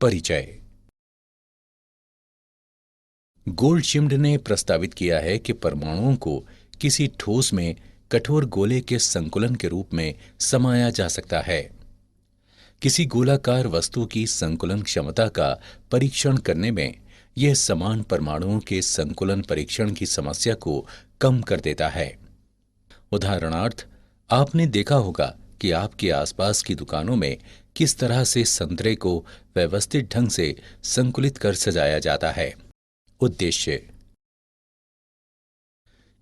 परिचय। गोल्डशिम्ड ने प्रस्तावित किया है कि परमाणुओं को किसी ठोस में कठोर गोले के संकुलन के रूप में समाया जा सकता है। किसी गोलाकार वस्तु की संकुलन क्षमता का परीक्षण करने में यह समान परमाणुओं के संकुलन परीक्षण की समस्या को कम कर देता है। उदाहरणार्थ, आपने देखा होगा कि आपके आसपास की दुकानों में किस तरह से संतरे को व्यवस्थित ढंग से संकुलित कर सजाया जाता है। उद्देश्य।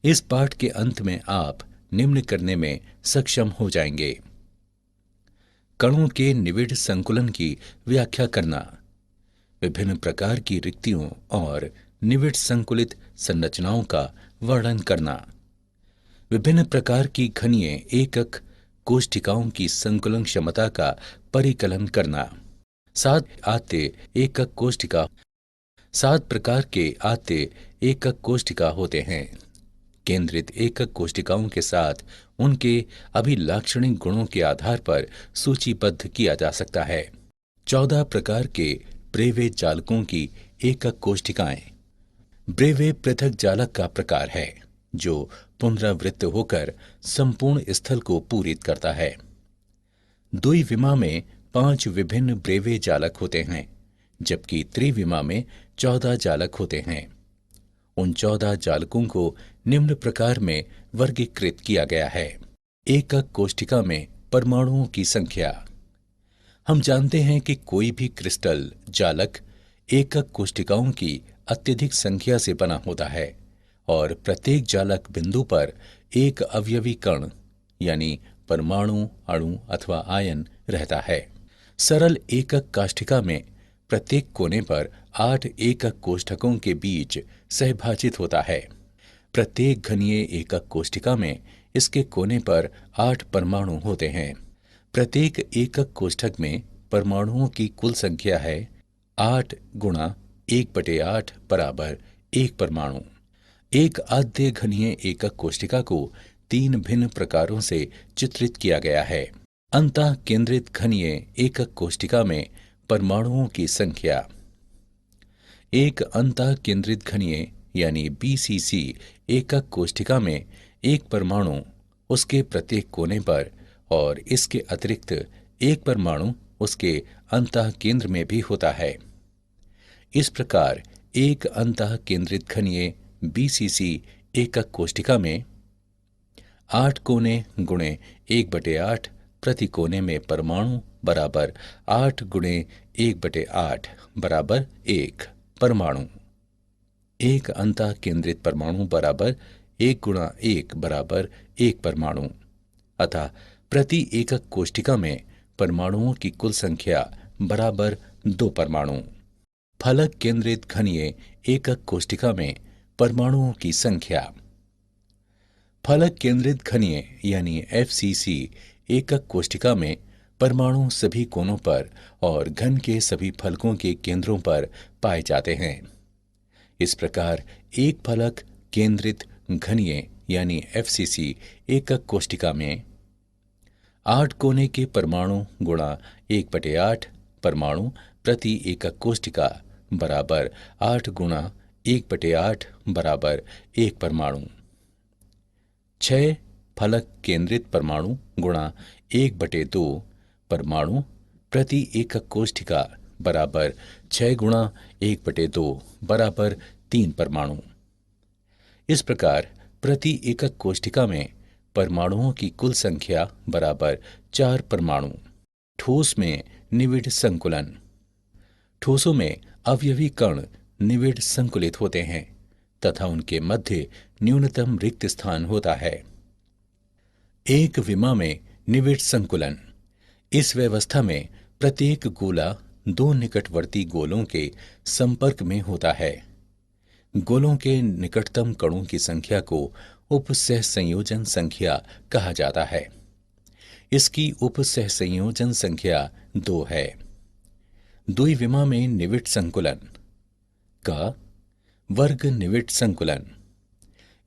इस पाठ के अंत में आप निम्न करने में सक्षम हो जाएंगे: कणों के निविड़ संकुलन की व्याख्या करना, विभिन्न प्रकार की रिक्तियों और निविड़ संकुलित संरचनाओं का वर्णन करना, विभिन्न प्रकार की घनीय एकक कोशिकाओं की संकुलन क्षमता का परिकलन करना, 7 प्रकार के आते एकक कोशिका होते हैं। केंद्रित एकक कोशिकाओं के साथ उनके अभिलाक्षणिक गुणों के आधार पर सूचीबद्ध किया जा सकता है। 14 प्रकार के ब्रेवे जालकों की एकक कोशिकाएं। ब्रेवे पृथक जालक का प्रकार है जो पुनरावृत्त होकर संपूर्ण स्थल को पूरित करता है। द्विविमा में 5 विभिन्न ब्रेवे जालक होते हैं, जबकि त्रिविमा में 14 जालक होते हैं। उन 14 जालकों को निम्न प्रकार में वर्गीकृत किया गया है। एकक कोशिका में परमाणुओं की संख्या। हम जानते हैं कि कोई भी क्रिस्टल जालक एकक कोशिकाओं की अत्यधिक संख्या से बना होता है और प्रत्येक जालक बिंदु पर एक अवयवी कण यानी परमाणु, अणु अथवा आयन रहता है। सरल एकक काष्ठिका में प्रत्येक कोने पर 8 एकक कोष्ठकों के बीच सहभाजित होता है। प्रत्येक घनीय एकक कोशिका में इसके कोने पर 8 परमाणु होते हैं। प्रत्येक एकक कोष्ठक में परमाणुओं की कुल संख्या है 8 गुणा 1/8 बराबर 1 परमाणु। एक आद्य घनीय एकक कोशिका को 3 भिन्न प्रकारों से चित्रित किया गया है। अंतः केंद्रित घनीय एकक कोशिका में परमाणुओं की संख्या। एक अंतः केंद्रित घनीय यानी BCC एकक कोशिका में एक परमाणु उसके प्रत्येक कोने पर और इसके अतिरिक्त एक परमाणु उसके अंतः केंद्र में भी होता है। इस प्रकार एक अंतः केंद्रित घनीय BCC एकक कोशिका में 8 कोने गुणे 1/8 प्रति कोने में परमाणु बराबर 8 गुणे 1/8 बराबर 1 परमाणु। एक अंतः केंद्रित परमाणु बराबर 1 गुणा 1 बराबर 1 परमाणु। अतः प्रति एकक कोशिका में परमाणुओं की कुल संख्या बराबर 2 परमाणु। फलक केंद्रित घनीय एकक कोशिका में परमाणुओं की संख्या। फलक केंद्रित घनीय यानी FCC एकक कोशिका में परमाणु सभी कोनों पर और घन के सभी फलकों के केंद्रों पर पाए जाते हैं। इस प्रकार एक फलक केंद्रित घनीय यानी FCC एकक कोशिका में 8 कोने के परमाणु गुणा 1/8 परमाणु प्रति एकक कोशिका बराबर 8 गुणा 1/8 बराबर 1 परमाणु। 6 फलक केंद्रित परमाणु गुणा 1/2 परमाणु प्रति एकक कोशिका बराबर 6 गुणा 1/2 बराबर 3 परमाणु। इस प्रकार प्रति एकक कोशिका में परमाणुओं की कुल संख्या बराबर 4 परमाणु। ठोस में निविड़ संकुलन। ठोसों में अवयवी कण निविड़ संकुलित होते हैं तथा उनके मध्य न्यूनतम रिक्त स्थान होता है। एक विमा में निविड़ संकुलन। इस व्यवस्था में प्रत्येक गोला 2 निकटवर्ती गोलों के संपर्क में होता है। गोलों के निकटतम कणों की संख्या को उपसहसंयोजन संख्या कहा जाता है। इसकी उपसहसंयोजन संख्या 2 है। द्विविमा में निविड़ संकुलन का वर्ग निविड़ संकुलन।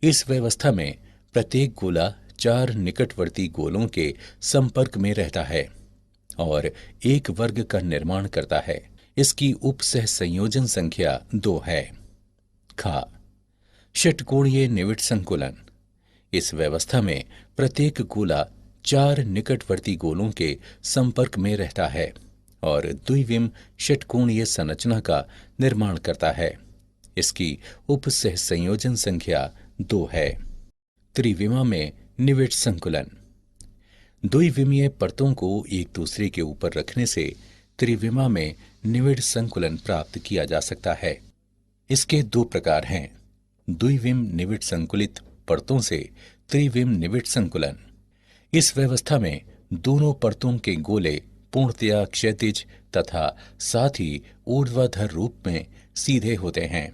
इस व्यवस्था में प्रत्येक गोला 4 निकटवर्ती गोलों के संपर्क में रहता है और एक वर्ग का निर्माण करता है। इसकी उपसह संयोजन संख्या 2 है। खा षटकोणीय निविड़ संकुलन। इस व्यवस्था में प्रत्येक गोला 4 निकटवर्ती गोलों के संपर्क में रहता है और द्विविम षटकोणीय संरचना का निर्माण करता है। इसकी उपसह संयोजन संख्या 2 है। त्रिविमा में निविड़ संकुलन। द्विविमीय परतों को एक दूसरे के ऊपर रखने से त्रिविमा में निविड़ संकुलन प्राप्त किया जा सकता है। इसके 2 प्रकार हैं: द्विविम निविड़ संकुलित परतों से त्रिविम निविड़ संकुलन। इस व्यवस्था में दोनों परतों के गोले पूर्णतया क्षैतिज तथा साथ ही ऊर्ध्वाधर रूप में सीधे होते हैं।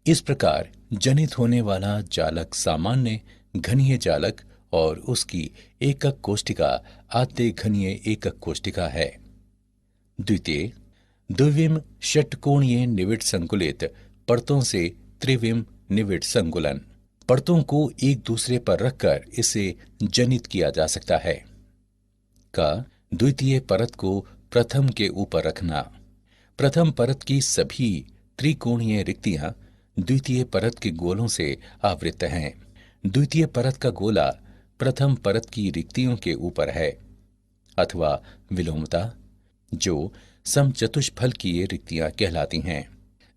इस प्रकार जनित होने वाला जालक सामान्य घनीय जालक और उसकी एकक कोष्ठिका आद्य घनीय एकक कोष्ठिका है। द्वितीय, द्विविम षटकोणीय निविड़ संकुलित परतों से त्रिविम निविड़ संकुलन। परतों को एक दूसरे पर रखकर इसे जनित किया जा सकता है। का द्वितीय परत को प्रथम के ऊपर रखना। प्रथम परत की सभी त्रिकोणीय रिक्तियां द्वितीय परत के गोलों से आवृत हैं। द्वितीय परत का गोला प्रथम परत की रिक्तियों के ऊपर है, अथवा विलोमता, जो समचतुष्फलकीय रिक्तियां कहलाती हैं।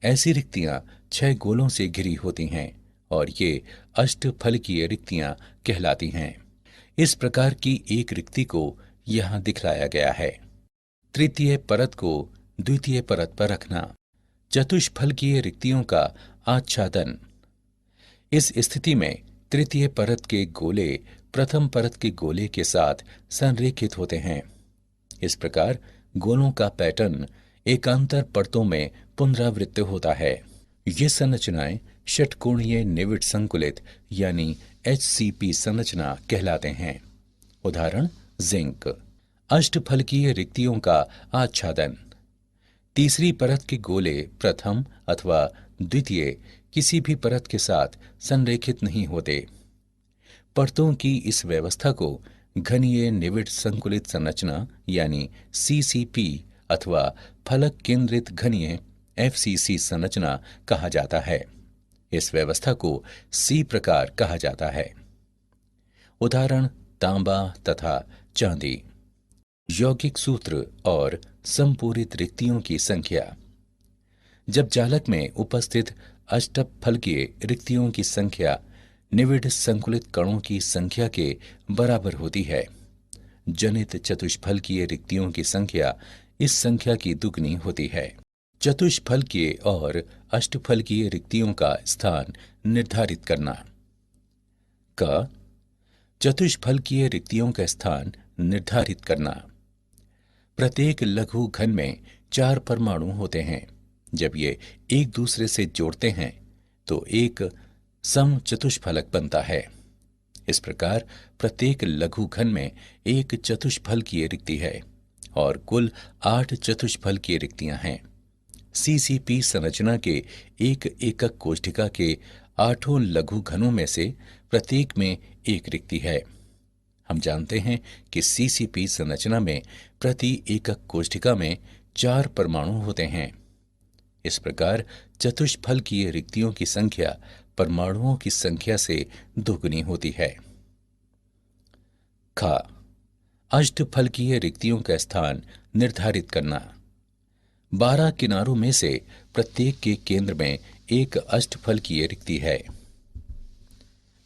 ऐसी रिक्तियां 6 गोलों से घिरी होती हैं और ये अष्टफलकीय रिक्तियां कहलाती हैं। इस प्रकार की एक रिक्ति को यहां दिखलाया गया है। तृतीय परत को द्वितीय परत पर रखना। चतुष्फलकीय रिक्तियों का आच्छादन। इस स्थिति में तृतीय परत के गोले प्रथम परत के गोले के साथ संरेखित होते हैं। इस प्रकार गोलों का पैटर्न एकांतर परतों में पुनरावृत्त होता है। ये संरचनाएं षटकोणीय निविड़ संकुलित यानी HCP संरचना कहलाते हैं। उदाहरण: जिंक। अष्टफलकीय रिक्तियों का आच्छादन। तीसरी परत के गोले प्रथम अथवा द्वितीय किसी भी परत के साथ संरेखित नहीं होते। परतों की इस व्यवस्था को घनीय निविड़ संकुलित संरचना यानी CCP अथवा फलक केंद्रित घनीय FCC संरचना कहा जाता है। इस व्यवस्था को C प्रकार कहा जाता है। उदाहरण: तांबा तथा चांदी। यौगिक सूत्र और संपूरित रिक्तियों की संख्या। जब जालक में उपस्थित अष्टफलकीय रिक्तियों की संख्या निविड़ संकुलित कणों की संख्या के बराबर होती है, जनित चतुष्फलकीय रिक्तियों की संख्या इस संख्या की दुगनी होती है। चतुष्फलकीय और अष्टफलकीय रिक्तियों का स्थान निर्धारित करना। क चतुष्फलकीय रिक्तियों का स्थान निर्धारित करना। प्रत्येक लघु घन में 4 परमाणु होते हैं। जब ये एक दूसरे से जोड़ते हैं तो एक समचतुष्फलक बनता है। इस प्रकार प्रत्येक लघु घन में एक चतुष्फलकीय रिक्ति है और कुल 8 चतुष्फलकीय रिक्तियां हैं। CCP संरचना के एक एकक कोष्ठिका के 8 लघु घनों में से प्रत्येक में एक रिक्ति है। हम जानते हैं कि CCP संरचना में प्रति एकक कोष्ठिका में 4 परमाणु होते हैं। इस प्रकार चतुष्फलकीय रिक्तियों की संख्या परमाणुओं की संख्या से दोगुनी होती है। ख अष्टफलकीय रिक्तियों का स्थान निर्धारित करना। 12 किनारों में से प्रत्येक के केंद्र में एक अष्टफलकीय रिक्ति है।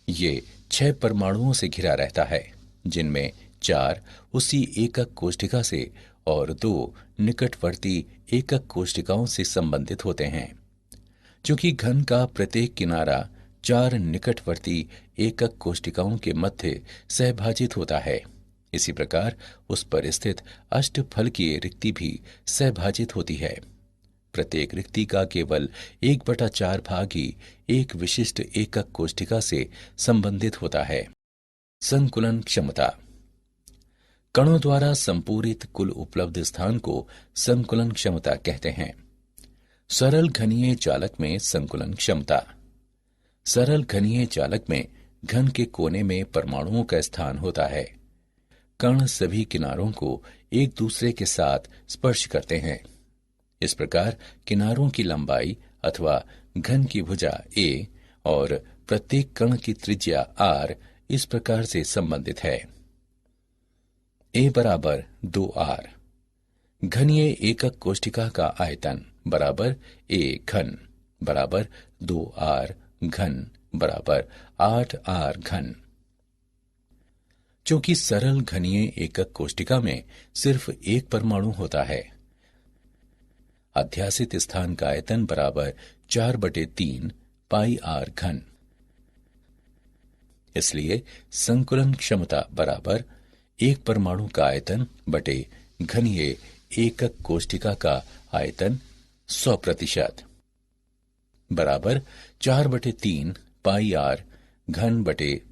ये 6 परमाणुओं से घिरा रहता है, जिनमें 4 उसी एकक कोष्ठिका से और 2 निकटवर्ती एकक कोष्ठिकाओं से संबंधित होते हैं। चूंकि घन का प्रत्येक किनारा 4 निकटवर्ती एकक कोष्ठिकाओं के मध्य सहभाजित होता है, इसी प्रकार उस पर स्थित अष्टफलकीय रिक्ति भी सहभाजित होती है। प्रत्येक रिक्ति का केवल 1/4 भाग ही एक विशिष्ट एकक कोष्ठिका से संबंधित होता है। संकुलन क्षमता। कणों द्वारा संपूरित कुल उपलब्ध स्थान को संकुलन क्षमता कहते हैं। सरल घनीय चालक में संकुलन क्षमता। सरल घनीय चालक में घन के कोने में परमाणुओं का स्थान होता है। कण सभी किनारों को एक दूसरे के साथ स्पर्श करते हैं। इस प्रकार किनारों की लंबाई अथवा घन की भुजा a और प्रत्येक कण की त्रिज्या r इस प्रकार से संबंधित है। a बराबर 2r। घनीय एकक कोष्ठिका का आयतन बराबर a घन बराबर 2r घन बराबर 8r घन। चूंकि सरल घनीय एकक कोष्ठिका में सिर्फ एक परमाणु होता है, अध्यासित स्थान का आयतन बराबर 4/3 पाई r घन। इसलिए संकुलन क्षमता बराबर एक परमाणु का आयतन बटे घनीय एकक कोष्ठिका का आयतन 100% बराबर 4/3 पाई r घन बटे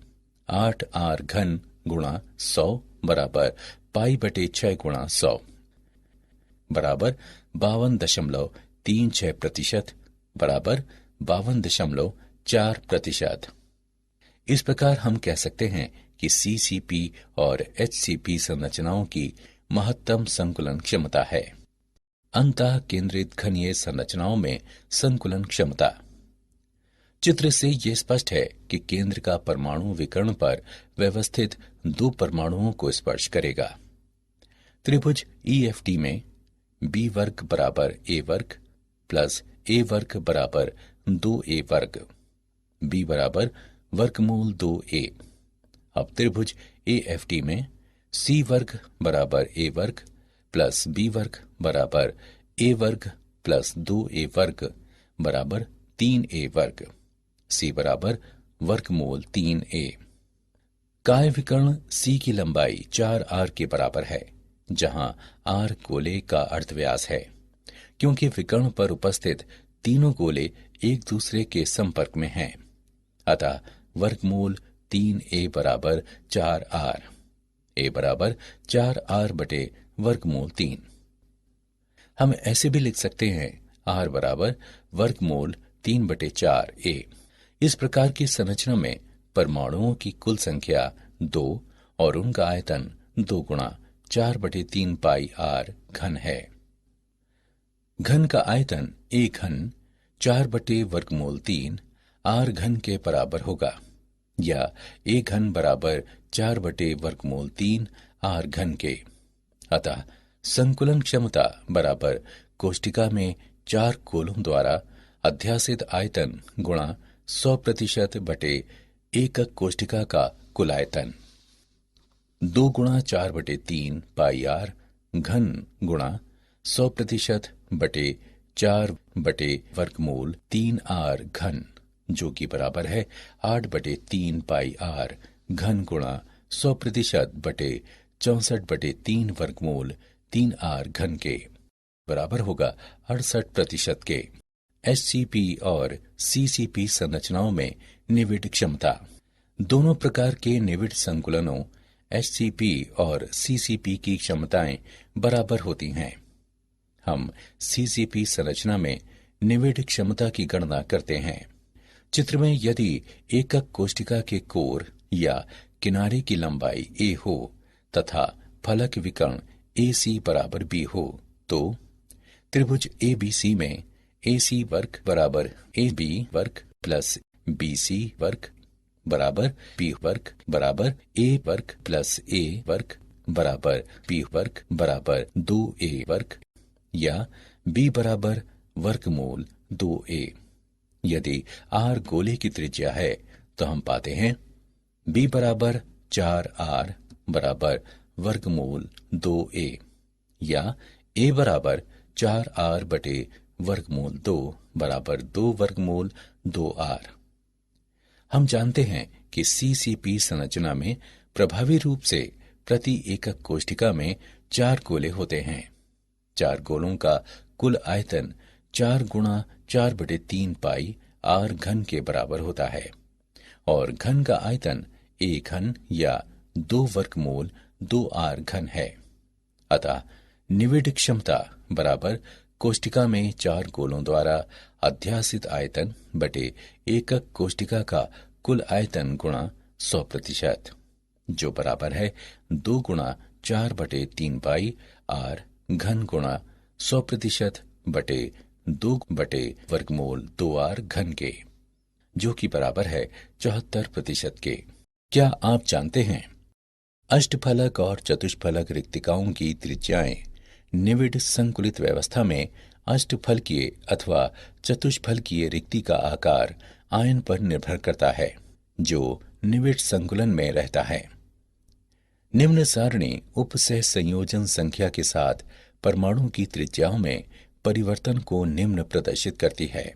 8r घन गुणा 100 बराबर पाई/6 गुणा 100 बराबर 52.36% बराबर 52.4%। इस प्रकार हम कह सकते हैं कि CCP और HCP संरचनाओं की महत्तम संकुलन क्षमता है। अंतः केंद्रित घनीय संरचनाओं में संकुलन क्षमता। चित्र से यह स्पष्ट है कि केंद्र का परमाणु विकर्ण पर व्यवस्थित दो परमाणुओं को स्पर्श करेगा। त्रिभुज EFT में b वर्ग बराबर a वर्ग प्लस a वर्ग बराबर 2a वर्ग, b बराबर वर्गमूल 2a। अब त्रिभुज AFT में c वर्ग बराबर a वर्ग प्लस b वर्ग बराबर a वर्ग प्लस 2a वर्ग बराबर 3a वर्ग, c बराबर वर्गमूल 3a। काय विकर्ण c की लंबाई 4r के बराबर है, जहां r गोले का अर्धव्यास है। क्योंकि विकर्ण पर उपस्थित तीनों गोले एक दूसरे के संपर्क में हैं, अतः वर्गमूल 3a बराबर 4r, a बराबर 4r बटे वर्गमूल 3। हम ऐसे भी लिख सकते हैं r बराबर वर्गमूल 3/4a। इस प्रकार की संरचना में परमाणुओं की कुल संख्या 2 और उनका आयतन 2 गुणा 4/3 पाई r घन है। घन का आयतन a घन 4/वर्गमूल 3 r घन के बराबर होगा, या a घन बराबर 4/वर्गमूल 3 r घन के। अतः संकुलन क्षमता बराबर कोष्ठिका में 4 गोलों द्वारा अध्यासित आयतन गुणा 100% बटे एकक कोष्ठिका का कुल आयतन। 2 गुणा 4/3 पाई r घन गुणा 100% बटे 4 बटे वर्गमूल 3r घन, जो कि बराबर है 8/3 पाई r घन गुणा 100% बटे 64/3 वर्गमूल 3r घन के बराबर होगा 68% के। HCP और CCP संरचनाओं में निविड क्षमता। दोनों प्रकार के निविड संकुलनों HCP और CCP की क्षमताएं बराबर होती हैं। हम CCP संरचना में निविड क्षमता की गणना करते हैं। चित्र में यदि एकक कोष्ठिका के कोर या किनारे की लंबाई a हो तथा फलक विकर्ण AC बराबर b हो, तो त्रिभुज ABC में AC वर्ग बराबर AB वर्ग प्लस BC वर्ग बराबर B वर्ग बराबर A वर्ग प्लस A वर्ग बराबर B वर्ग बराबर 2A वर्ग, या B बराबर वर्गमूल 2A। यदि R गोले की त्रिज्या है तो हम पाते हैं B बराबर 4R बराबर वर्गमूल 2A, या A बराबर 4R बटे वर्गमूल 2 बराबर 2 वर्गमूल 2R। हम जानते हैं कि CCP संरचना में प्रभावी रूप से प्रति एकक कोष्ठिका में 4 गोले होते हैं। 4 गोलों का कुल आयतन 4 गुणा 4/3 पाई r घन के बराबर होता है, और घन का आयतन a घन या 2 वर्गमूल 2r घन है। अतः निविड क्षमता बराबर कोष्ठिका में 4 गोलों द्वारा अध्यासित आयतन बटे एकक कोष्ठिका का कुल आयतन गुणा 100%, जो बराबर है 2 गुणा 4/3 पाई r घन गुणा 100% बटे 2/वर्गमूल 2r घन के, जो कि बराबर है 74% के। क्या आप जानते हैं अष्टफलक और चतुष्फलक रिक्तिकाओं की त्रिज्याएं निविड संकुलित व्यवस्था में अष्टफलकीय अथवा चतुष्फलकीय रिक्ति का आकार आयन पर निर्भर करता है, जो निविड संकुलन में रहता है। निम्न सारणी उपसह संयोजन संख्या के साथ परमाणु की त्रिज्याओं में परिवर्तन को निम्न प्रदर्शित करती है।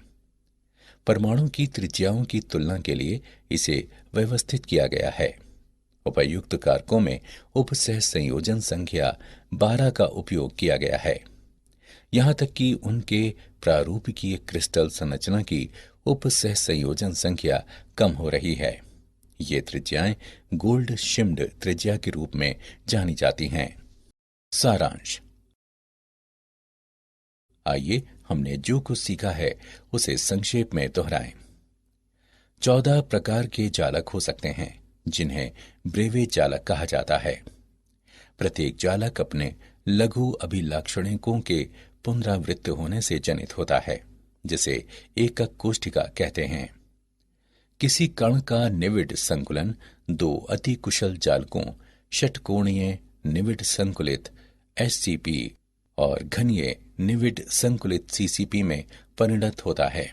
परमाणु की त्रिज्याओं की तुलना के लिए इसे व्यवस्थित किया गया है। उपर्युक्त कारकों में उपसह संयोजन संख्या 12 का उपयोग किया गया है, यहां तक कि उनके प्रारूपिकीय क्रिस्टल संरचना की उपसह संयोजन संख्या कम हो रही है। ये त्रिज्याएं गोल्ड शिम्ड त्रिज्या के रूप में जानी जाती हैं। सारांश। आइए हमने जो कुछ सीखा है उसे संक्षेप में दोहराएं। 14 प्रकार के जालक हो सकते हैं, जिन्हें ब्रेवे जालक कहा जाता है। प्रत्येक जालक अपने लघु अभिलाक्षणिकों के पुनरावृत्त होने से जनित होता है, जिसे एकक कोष्ठिका कहते हैं। किसी कण का निविड संकुलन दो अति कुशल जालकों षटकोणीय निविड संकुलित एससीपी और घनीय निविड संकुलित सीसीपी में परिणत होता है।